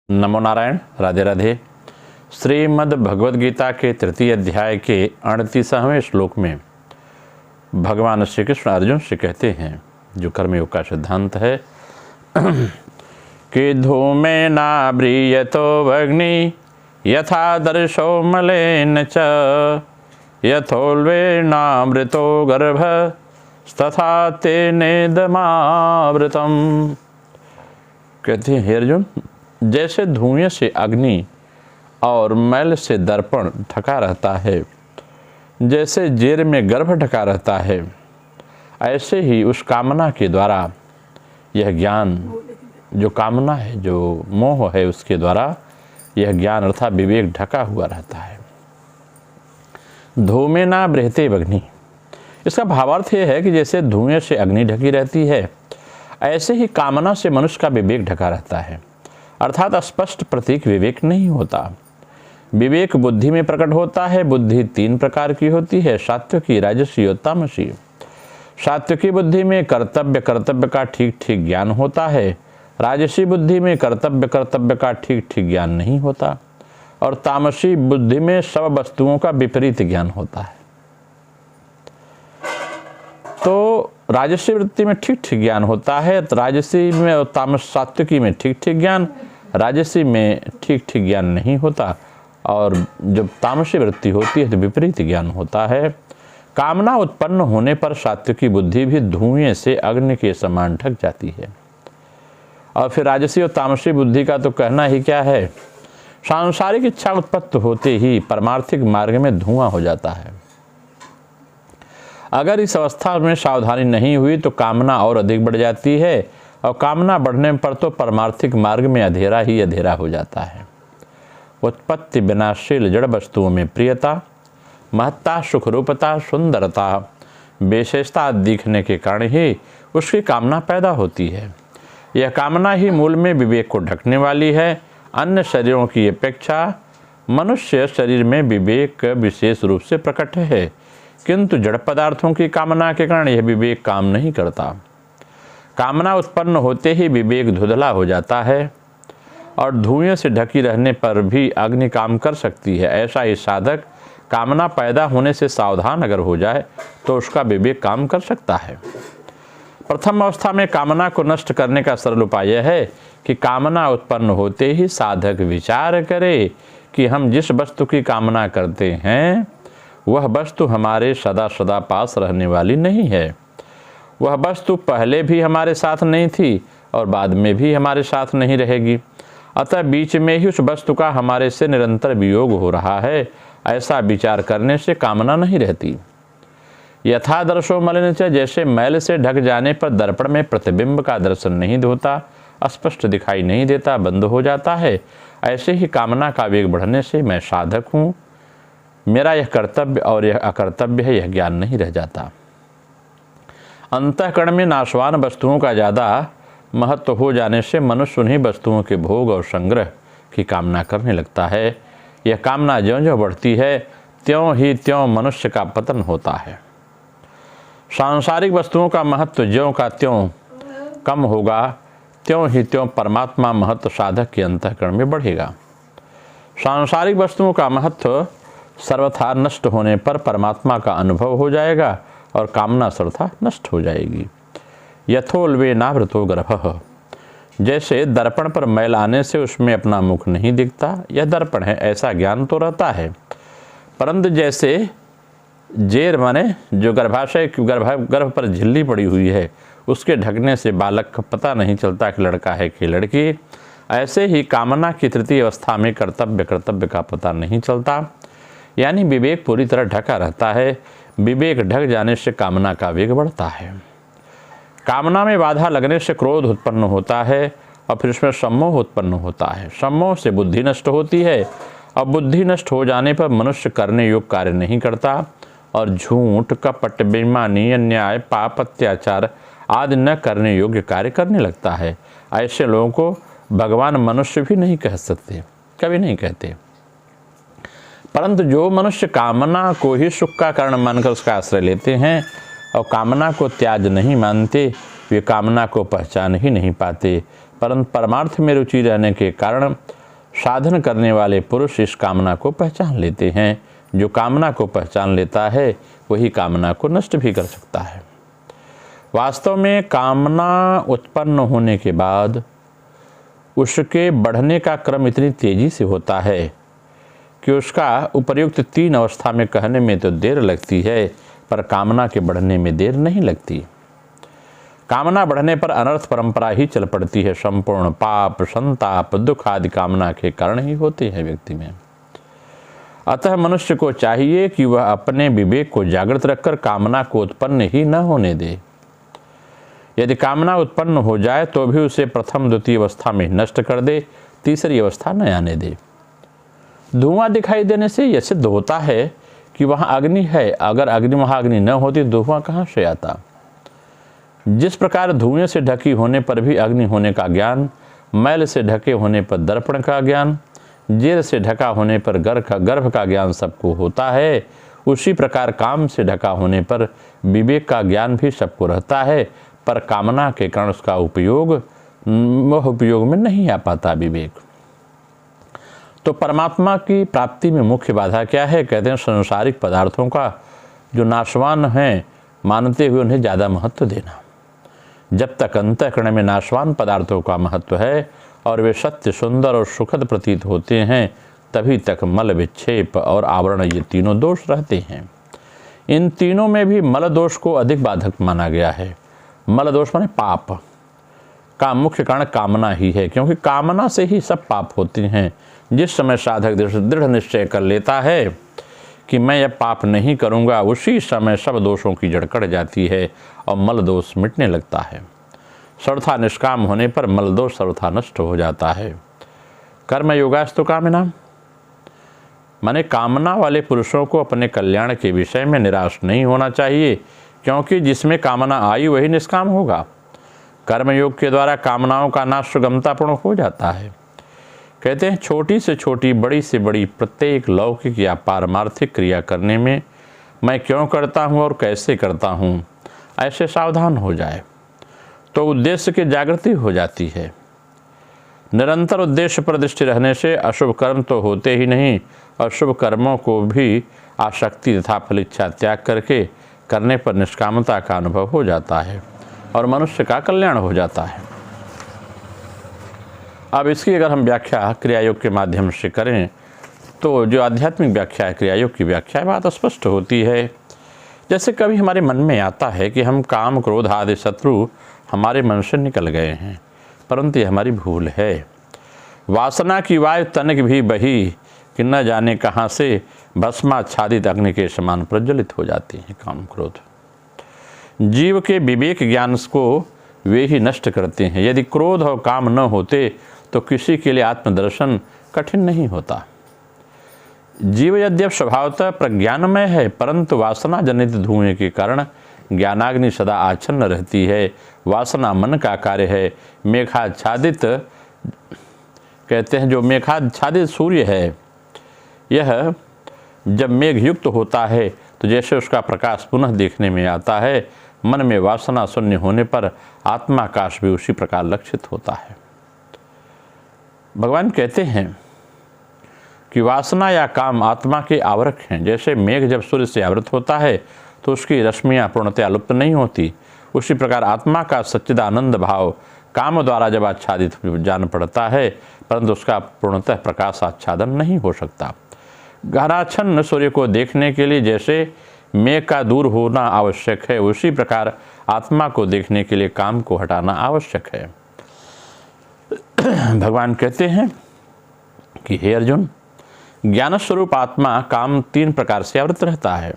नमो नारायण। राधे राधे। श्रीमद् भगवद गीता के तृतीय अध्याय के 38वें श्लोक में भगवान श्री कृष्ण अर्जुन से कहते हैं, जो कर्मयोग का सिद्धांत है, कि धूमे नाव्रियतो अग्नि यथा दर्शो मलेन च यथोल्बेनामृतो गर्भ तथा तेनेदमावृतम। कहते हैं, हे अर्जुन, जैसे धुएं से अग्नि और मैल से दर्पण ढका रहता है, जैसे जेर में गर्भ ढका रहता है, ऐसे ही उस कामना के द्वारा यह ज्ञान, जो कामना है, जो मोह है, उसके द्वारा यह ज्ञान अर्थात विवेक ढका हुआ रहता है। धूमे ना बृहते अग्नि, इसका भावार्थ यह है कि जैसे धुएं से अग्नि ढकी रहती है, ऐसे ही कामना से मनुष्य का विवेक ढका रहता है, अर्थात स्पष्ट प्रतीक विवेक नहीं होता। विवेक बुद्धि में प्रकट होता है। बुद्धि तीन प्रकार की होती है, सात्विकी, राजसी और तामसी। सात्विकी बुद्धि में कर्तव्य का ठीक ठीक ज्ञान होता है, राजसी बुद्धि में कर्तव्य का ठीक ठीक ज्ञान नहीं होता, और तामसी बुद्धि में सब वस्तुओं का विपरीत ज्ञान होता है। तो राजसी वृत्ति में ठीक ठीक ज्ञान होता है, राजसी में और तामस सात्विकी में ठीक ठीक ज्ञान, राजसी में ठीक ठीक ज्ञान नहीं होता, और जब तामसी वृत्ति होती है तो विपरीत ज्ञान होता है। कामना उत्पन्न होने पर सात्विकी बुद्धि भी धुएं से अग्नि के समान ढक जाती है, और फिर राजसी और तामसी बुद्धि का तो कहना ही क्या है। सांसारिक इच्छा उत्पत्ति होते ही परमार्थिक मार्ग में धुआं हो जाता है। अगर इस अवस्था में सावधानी नहीं हुई तो कामना और अधिक बढ़ जाती है, और कामना बढ़ने पर तो परमार्थिक मार्ग में अंधेरा ही अंधेरा हो जाता है। उत्पत्ति विनाशील जड़ वस्तुओं में प्रियता, महत्ता, सुखरूपता, सुंदरता, विशेषता दिखने के कारण ही उसकी कामना पैदा होती है। यह कामना ही मूल में विवेक को ढकने वाली है। अन्य शरीरों की अपेक्षा मनुष्य शरीर में विवेक विशेष रूप से प्रकट है, किंतु जड़ पदार्थों की कामना के कारण यह विवेक काम नहीं करता। कामना उत्पन्न होते ही विवेक धुंधला हो जाता है, और धुएं से ढकी रहने पर भी अग्नि काम कर सकती है। ऐसा ही साधक कामना पैदा होने से सावधान अगर हो जाए तो उसका विवेक काम कर सकता है। प्रथम अवस्था में कामना को नष्ट करने का सरल उपाय यह है कि कामना उत्पन्न होते ही साधक विचार करे कि हम जिस वस्तु की कामना करते हैं वह वस्तु हमारे सदा सदा पास रहने वाली नहीं है। वह वस्तु पहले भी हमारे साथ नहीं थी और बाद में भी हमारे साथ नहीं रहेगी, अतः बीच में ही उस वस्तु का हमारे से निरंतर वियोग हो रहा है। ऐसा विचार करने से कामना नहीं रहती। यथा दर्शो मलिन च, जैसे मैल से ढक जाने पर दर्पण में प्रतिबिंब का दर्शन नहीं होता, स्पष्ट दिखाई नहीं देता, बंद हो जाता है, ऐसे ही कामना का वेग बढ़ने से मैं साधक हूँ, मेरा यह कर्तव्य और यह अकर्तव्य है, यह ज्ञान नहीं रह जाता। अंतःकरण में नाशवान वस्तुओं का ज़्यादा महत्व हो जाने से मनुष्य उन्हीं वस्तुओं के भोग और संग्रह की कामना करने लगता है। यह कामना ज्यों ज्यों बढ़ती है त्यों ही त्यों मनुष्य का पतन होता है। सांसारिक वस्तुओं का महत्व ज्यों का त्यों कम होगा, त्यों ही त्यों परमात्मा महत्व साधक के अंतःकरण में बढ़ेगा। सांसारिक वस्तुओं का महत्व सर्वथा नष्ट होने पर परमात्मा का अनुभव हो जाएगा और कामना सर्वथा नष्ट हो जाएगी। यथोल्बेनावृतो गर्भः, जैसे दर्पण पर मैल आने से उसमें अपना मुख नहीं दिखता, यह दर्पण है, ऐसा ज्ञान तो रहता है, परंतु जैसे जेर माने जो गर्भाशय गर्भ पर झिल्ली पड़ी हुई है, उसके ढकने से बालक का पता नहीं चलता कि लड़का है कि लड़की, ऐसे ही कामना की तृतीय अवस्था में कर्तव्य का पता नहीं चलता, यानी विवेक पूरी तरह ढका रहता है। विवेक ढक जाने से कामना का वेग बढ़ता है। कामना में बाधा लगने से क्रोध उत्पन्न होता है, और फिर उसमें सम्मोह उत्पन्न होता है। सम्मोह से बुद्धि नष्ट होती है, और बुद्धि नष्ट हो जाने पर मनुष्य करने योग्य कार्य नहीं करता, और झूठ, कपट, बेईमानी, अन्याय, पाप, अत्याचार आदि न करने योग्य कार्य करने लगता है। ऐसे लोगों को भगवान मनुष्य भी नहीं कह सकते, कभी नहीं कहते। परंतु जो मनुष्य कामना को ही सुख का कारण मानकर उसका आश्रय लेते हैं और कामना को त्याज नहीं मानते, वे कामना को पहचान ही नहीं पाते। परंतु परमार्थ में रुचि रहने के कारण साधन करने वाले पुरुष इस कामना को पहचान लेते हैं। जो कामना को पहचान लेता है वही कामना को नष्ट भी कर सकता है। वास्तव में कामना उत्पन्न होने के बाद उसके बढ़ने का क्रम इतनी तेजी से होता है कि उसका उपर्युक्त 3 अवस्था में कहने में तो देर लगती है, पर कामना के बढ़ने में देर नहीं लगती। कामना बढ़ने पर अनर्थ परंपरा ही चल पड़ती है। संपूर्ण पाप, संताप, दुख आदि कामना के कारण ही होते हैं व्यक्ति में। अतः मनुष्य को चाहिए कि वह अपने विवेक को जागृत रखकर कामना को उत्पन्न ही न होने दे। यदि कामना उत्पन्न हो जाए तो भी उसे प्रथम द्वितीय अवस्था में नष्ट कर दे, तीसरी अवस्था न आने दे। धुआं दिखाई देने से यह सिद्ध होता है कि वहाँ अग्नि है। अगर वहाँ अग्नि न होती धुआं कहाँ से आता। जिस प्रकार धुएं से ढकी होने पर भी अग्नि होने का ज्ञान, मैल से ढके होने पर दर्पण का ज्ञान, जेर से ढका होने पर गर्भ का ज्ञान सबको होता है, उसी प्रकार काम से ढका होने पर विवेक का ज्ञान भी सबको रहता है, पर कामना के कारण उसका उपयोग में नहीं आ पाता विवेक। तो परमात्मा की प्राप्ति में मुख्य बाधा क्या है? कहते हैं संसारिक पदार्थों का जो नाशवान हैं मानते हुए उन्हें ज़्यादा महत्व देना। जब तक अंतःकरण में नाशवान पदार्थों का महत्व है और वे सत्य, सुंदर और सुखद प्रतीत होते हैं, तभी तक मल, विक्षेप और आवरण ये तीनों दोष रहते हैं। इन तीनों में भी मल दोष को अधिक बाधक माना गया है। मल दोष माने पाप का मुख्य कारण कामना ही है, क्योंकि कामना से ही सब पाप होते हैं। जिस समय साधक दृढ़ निश्चय कर लेता है कि मैं यह पाप नहीं करूँगा, उसी समय सब दोषों की जड़ कट जाती है और मल दोष मिटने लगता है। सर्वथा निष्काम होने पर मल दोष सर्वथा नष्ट हो जाता है। कर्म योगास्तु कामना माने कामना वाले पुरुषों को अपने कल्याण के विषय में निराश नहीं होना चाहिए, क्योंकि जिसमें कामना आई वही निष्काम होगा। कर्मयोग के द्वारा कामनाओं का नाश सुगमतापूर्ण हो जाता है। कहते हैं छोटी से छोटी, बड़ी से बड़ी प्रत्येक लौकिक या पारमार्थिक क्रिया करने में मैं क्यों करता हूँ और कैसे करता हूँ, ऐसे सावधान हो जाए तो उद्देश्य की जागृति हो जाती है। निरंतर उद्देश्य पर दृष्टि रहने से अशुभ कर्म तो होते ही नहीं, और शुभ कर्मों को भी आसक्ति तथा फलिच्छा त्याग करके करने पर निष्कामता का अनुभव हो जाता है और मनुष्य का कल्याण हो जाता है। अब इसकी अगर हम व्याख्या क्रियायोग के माध्यम से करें तो जो आध्यात्मिक व्याख्या है, क्रियायोग की व्याख्या है, बात स्पष्ट होती है। जैसे कभी हमारे मन में आता है कि हम काम, क्रोध आदि शत्रु हमारे मन से निकल गए हैं, परंतु ये हमारी भूल है। वासना की वायु तनिक भी बही कि न जाने कहाँ से भस्माच्छादित अग्नि के समान प्रज्वलित हो जाती हैं काम, क्रोध। जीव के विवेक ज्ञान को वे ही नष्ट करते हैं। यदि क्रोध और काम न होते तो किसी के लिए आत्मदर्शन कठिन नहीं होता। जीव यद्यप स्वभावतः प्रज्ञानमय है, परंतु वासना जनित धुएं के कारण ज्ञानाग्नि सदा आच्छन्न रहती है। वासना मन का कार्य है। मेघाच्छादित कहते हैं, जो मेघाच्छादित सूर्य है, यह जब मेघ युक्त होता है तो जैसे उसका प्रकाश पुनः देखने में आता है, मन में वासना शून्य होने पर आत्माकाश भी उसी प्रकार लक्षित होता है। भगवान कहते हैं कि वासना या काम आत्मा के आवरक हैं। जैसे मेघ जब सूर्य से आवृत होता है तो उसकी रश्मियाँ पूर्णतया लुप्त नहीं होती, उसी प्रकार आत्मा का सच्चिदानंद भाव काम द्वारा जब आच्छादित जान पड़ता है, परंतु उसका पूर्णतः प्रकाश आच्छादन नहीं हो सकता। घनाच्छन्न सूर्य को देखने के लिए जैसे मेघ का दूर होना आवश्यक है, उसी प्रकार आत्मा को देखने के लिए काम को हटाना आवश्यक है। भगवान कहते हैं कि हे अर्जुन, ज्ञान स्वरूप आत्मा काम 3 प्रकार से आवृत रहता है।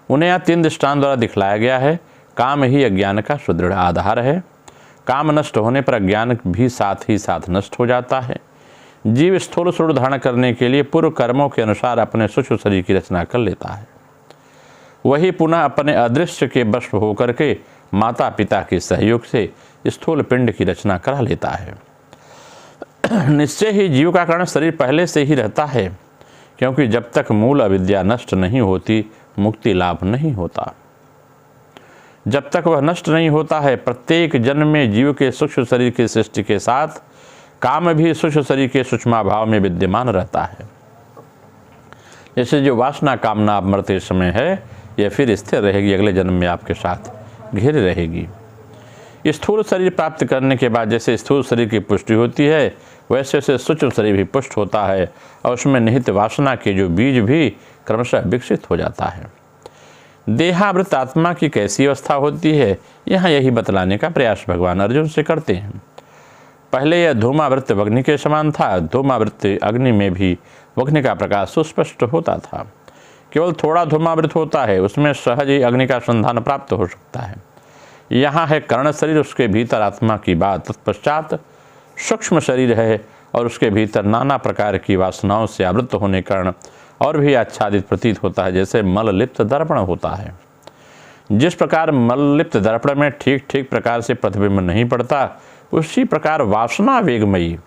उन्हें यहाँ 3 दृष्टांत द्वारा दिखलाया गया है। काम ही अज्ञान का सुदृढ़ आधार है। काम नष्ट होने पर अज्ञान भी साथ ही साथ नष्ट हो जाता है। जीव स्थूल स्वरूप धारण करने के लिए पूर्व कर्मों के अनुसार अपने सूक्ष्म शरीर की रचना कर लेता है। वही पुनः अपने अदृश्य के वश होकर के माता पिता के सहयोग से स्थूल पिंड की रचना करा लेता है। निश्चय ही जीव का कारण शरीर पहले से ही रहता है, क्योंकि जब तक मूल अविद्या नष्ट नहीं होती मुक्ति लाभ नहीं होता। जब तक वह नष्ट नहीं होता है, प्रत्येक जन्म में जीव के सूक्ष्म शरीर की सृष्टि के साथ काम भी सूक्ष्म शरीर के सूक्ष्म भाव में विद्यमान रहता है। जैसे जो वासना कामना आप मरते समय है, यह फिर स्थिर रहेगी, अगले जन्म में आपके साथ घिरी रहेगी। स्थूल शरीर प्राप्त करने के बाद जैसे स्थूल शरीर की पुष्टि होती है, वैसे वैसे सूक्ष्म शरीर भी पुष्ट होता है और उसमें निहित वासना के जो बीज भी क्रमशः विकसित हो जाता है। देहावृत आत्मा की कैसी अवस्था होती है, यहाँ यही बतलाने का प्रयास भगवान अर्जुन से करते हैं। पहले यह धूमावृत अग्नि के समान था। धूमावृत अग्नि में भी अग्नि का प्रकाश सुस्पष्ट होता था। केवल थोड़ा धूमावृत होता है, उसमें सहज ही अग्नि का संधान प्राप्त हो सकता है। यहाँ है कर्ण शरीर, उसके भीतर आत्मा की बात। तत्पश्चात सूक्ष्म शरीर है और उसके भीतर नाना प्रकार की वासनाओं से आवृत होने के कारण और भी आच्छादित प्रतीत होता है, जैसे मललिप्त दर्पण होता है। जिस प्रकार मललिप्त दर्पण में ठीक ठीक प्रकार से प्रतिबिंब नहीं पड़ता, उसी प्रकार वासना वेगमयी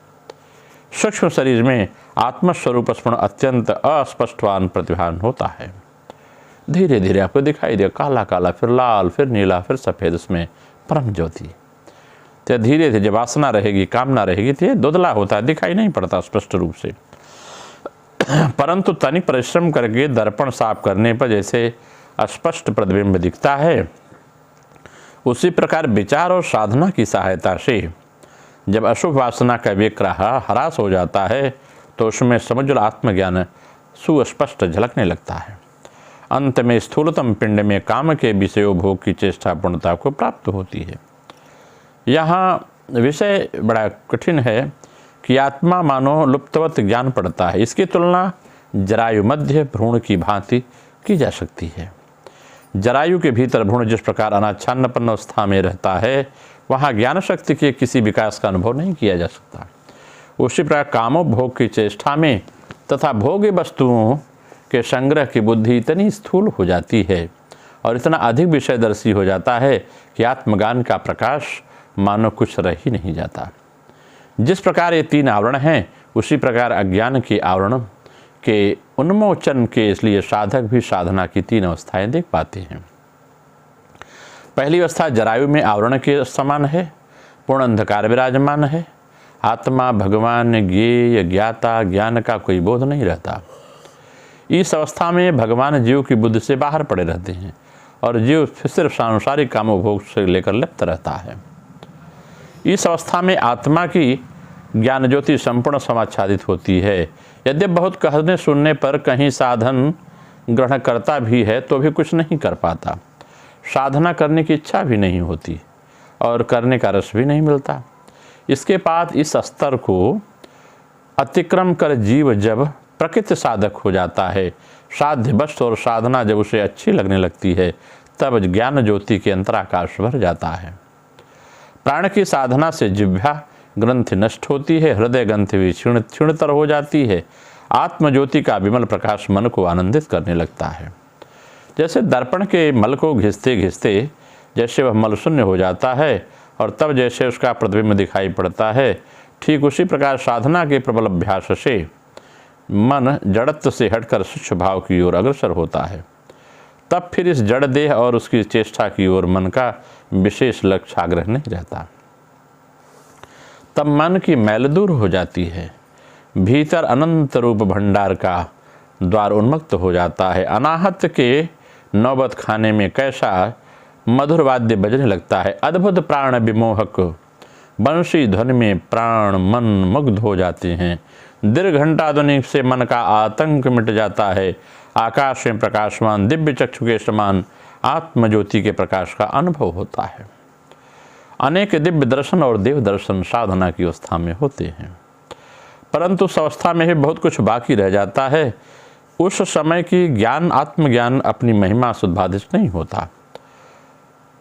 सूक्ष्म शरीर में आत्मस्वरूप स्मरण अत्यंत अस्पष्टवान प्रतिभान होता है। धीरे धीरे आपको दिखाई दे, काला काला, फिर लाल, फिर नीला, फिर सफ़ेद, उसमें परम ज्योति। तो धीरे धीरे जब वासना रहेगी, कामना रहेगी, तो ये धुंधला होता है, दिखाई नहीं पड़ता स्पष्ट रूप से। परंतु तनिक परिश्रम करके दर्पण साफ करने पर जैसे अस्पष्ट प्रतिबिंब दिखता है, उसी प्रकार विचार और साधना की सहायता से जब अशुभ वासना का विग्रह ह्रास हो जाता है, तो उसमें समझ आत्मज्ञान सुस्पष्ट झलकने लगता है। अंत में स्थूलतम पिंड में काम के विषयों भोग की चेष्टा पूर्णता को प्राप्त होती है। यहाँ विषय बड़ा कठिन है कि आत्मा मानो लुप्तवत ज्ञान पड़ता है। इसकी तुलना जरायु मध्य भ्रूण की भांति की जा सकती है। जरायु के भीतर भ्रूण जिस प्रकार अनाच्छादनपन्न अवस्था में रहता है, वहाँ ज्ञान शक्ति के किसी विकास का अनुभव नहीं किया जा सकता। उसी प्रकार कामोपभोग की चेष्टा में तथा भोग्य वस्तुओं के संग्रह की बुद्धि इतनी स्थूल हो जाती है और इतना अधिक विषयदर्शी हो जाता है कि आत्मज्ञान का प्रकाश मानो कुछ रह ही नहीं जाता। जिस प्रकार ये तीन आवरण हैं, उसी प्रकार अज्ञान के आवरण के उन्मोचन के इसलिए साधक भी साधना की तीन अवस्थाएं देख पाते हैं। पहली अवस्था जरायु में आवरण के समान है, पूर्ण अंधकार विराजमान है। आत्मा भगवान ज्ञेय ज्ञाता ज्ञान का कोई बोध नहीं रहता। इस अवस्था में भगवान जीव की बुद्धि से बाहर पड़े रहते हैं और जीव सिर्फ सांसारिक कामोभोग से लेकर लिप्त रहता है। इस अवस्था में आत्मा की ज्ञान ज्योति संपूर्ण समाच्छादित होती है। यद्यप बहुत कहने सुनने पर कहीं साधन ग्रहण करता भी है तो भी कुछ नहीं कर पाता। साधना करने की इच्छा भी नहीं होती और करने का रस भी नहीं मिलता। इसके बाद इस स्तर को अतिक्रम कर जीव जब प्रकृत साधक हो जाता है, साध्य वश और साधना जब उसे अच्छी लगने लगती है, तब ज्ञान ज्योति के अंतराकाश भर जाता है। प्राण की साधना से जिह्वा ग्रंथि नष्ट होती है, हृदय ग्रंथि भी क्षीणतर हो जाती है। आत्मज्योति का विमल प्रकाश मन को आनंदित करने लगता है। जैसे दर्पण के मल को घिसते घिसते जैसे वह मल शून्य हो जाता है और तब जैसे उसका प्रतिबिंब दिखाई पड़ता है, ठीक उसी प्रकार साधना के प्रबल अभ्यास से मन जड़त्व से हटकर सूक्ष्म भाव की ओर अग्रसर होता है। तब फिर इस जड़ देह और उसकी चेष्टा की ओर मन का विशेष लक्ष्य आग्रह नहीं रहता। तब मन की मैल दूर हो जाती है, भीतर अनंत रूप भंडार का द्वार उन्मुक्त हो जाता है। अनाहत के नौबत खाने में कैसा मधुर वाद्य बजने लगता है। अद्भुत प्राण विमोहक बंशी ध्वनि में प्राण मन मुग्ध हो जाते हैं। दीर्घ घंटा ध्वनि से मन का आतंक मिट जाता है। आकाश में प्रकाशमान दिव्य चक्षु के समान आत्मज्योति के प्रकाश का अनुभव होता है। अनेक दिव्य दर्शन और देव दर्शन साधना की अवस्था में होते हैं, परंतु उस अवस्था में ही बहुत कुछ बाकी रह जाता है। उस समय की ज्ञान आत्मज्ञान अपनी महिमा से उद्भादित नहीं होता।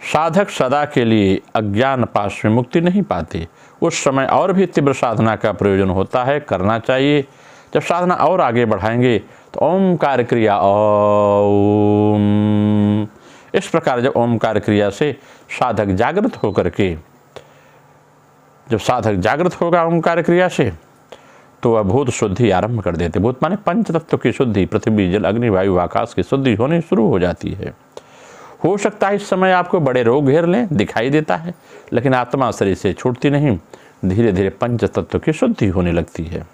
साधक सदा के लिए अज्ञान पाश में मुक्ति नहीं पाते। उस समय और भी तीव्र साधना का प्रयोजन होता है, करना चाहिए। जब साधना और आगे बढ़ाएंगे तो ओमकार क्रिया ओम, इस प्रकार जब ओमकार क्रिया से साधक जागृत होकर के, जब साधक जागृत होगा ओमकार क्रिया से, तो वह भूत शुद्धि आरंभ कर देते। भूत माने पंच तत्व की शुद्धि, पृथ्वी जल अग्नि वायु आकाश की शुद्धि होनी शुरू हो जाती है। हो सकता है इस समय आपको बड़े रोग घेर लें, दिखाई देता है, लेकिन आत्मा शरीर से छूटती नहीं। धीरे धीरे पंच तत्व की शुद्धि होने लगती है।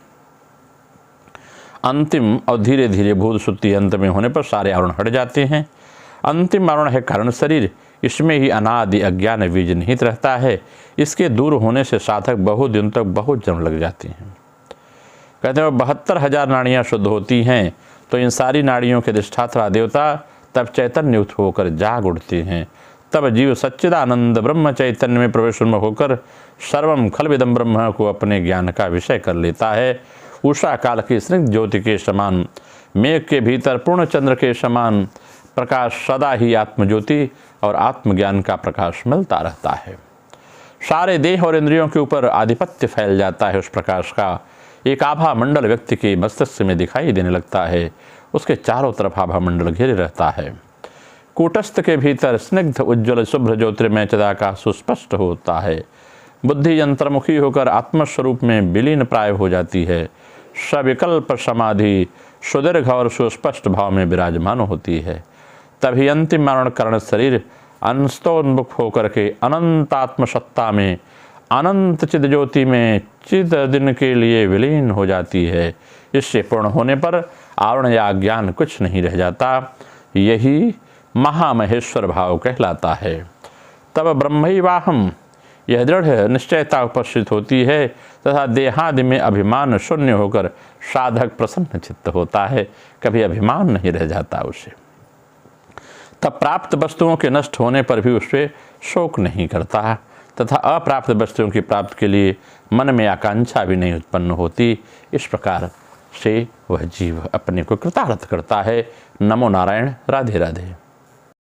अंतिम और धीरे धीरे भूत शुद्धि अंत में होने पर सारे आवरण हट जाते हैं। अंतिम आवरण है कारण शरीर। इसमें ही अनादि अज्ञान बीज निहित रहता है। इसके दूर होने से साधक बहुत दिन तक बहुत जन्म लग जाते हैं। कहते हैं 72,000 नाड़ियाँ शुद्ध होती हैं तो इन सारी नाड़ियों के अधिष्ठाता देवता तब चैतन्ययुक्त होकर जाग उठते हैं। तब जीव सच्चिदानंद ब्रह्म चैतन्य में प्रवेश होकर सर्वम खलविदम ब्रह्म को अपने ज्ञान का विषय कर लेता है। उषा काल की स्निग्ध ज्योति के समान, मेघ के भीतर पूर्ण चंद्र के समान प्रकाश सदा ही आत्मज्योति और आत्मज्ञान का प्रकाश मिलता रहता है। सारे देह और इंद्रियों के ऊपर आधिपत्य फैल जाता है। उस प्रकाश का एक आभा मंडल व्यक्ति के मस्तिष्क में दिखाई देने लगता है। उसके चारों तरफ आभा मंडल घिरे रहता है। कूटस्थ के भीतर स्निग्ध उज्ज्वल शुभ्र ज्योतिर्मय चिदाकाश सुस्पष्ट होता है। बुद्धि यंत्रमुखी होकर आत्मस्वरूप में विलीन प्राय हो जाती है। सविकल्प समाधि सुदीर्घ और सुस्पष्ट भाव में विराजमान होती है। तभी अंतिम मरण करण शरीर अंस्तोन्मुख होकर के अनंत आत्म सत्ता में, अनंत चिद ज्योति में चिद दिन के लिए विलीन हो जाती है। इससे पूर्ण होने पर आवरण या ज्ञान कुछ नहीं रह जाता। यही महामहेश्वर भाव कहलाता है। तब ब्रह्मैवाहम यह दृढ़ निश्चयता उपस्थित होती है तथा देहादि में अभिमान शून्य होकर साधक प्रसन्न चित्त होता है। कभी अभिमान नहीं रह जाता उसे। तब प्राप्त वस्तुओं के नष्ट होने पर भी उससे शोक नहीं करता तथा अप्राप्त वस्तुओं की प्राप्ति के लिए मन में आकांक्षा भी नहीं उत्पन्न होती। इस प्रकार से वह जीव अपने को कृतार्थ करता है। नमो नारायण। राधे राधे।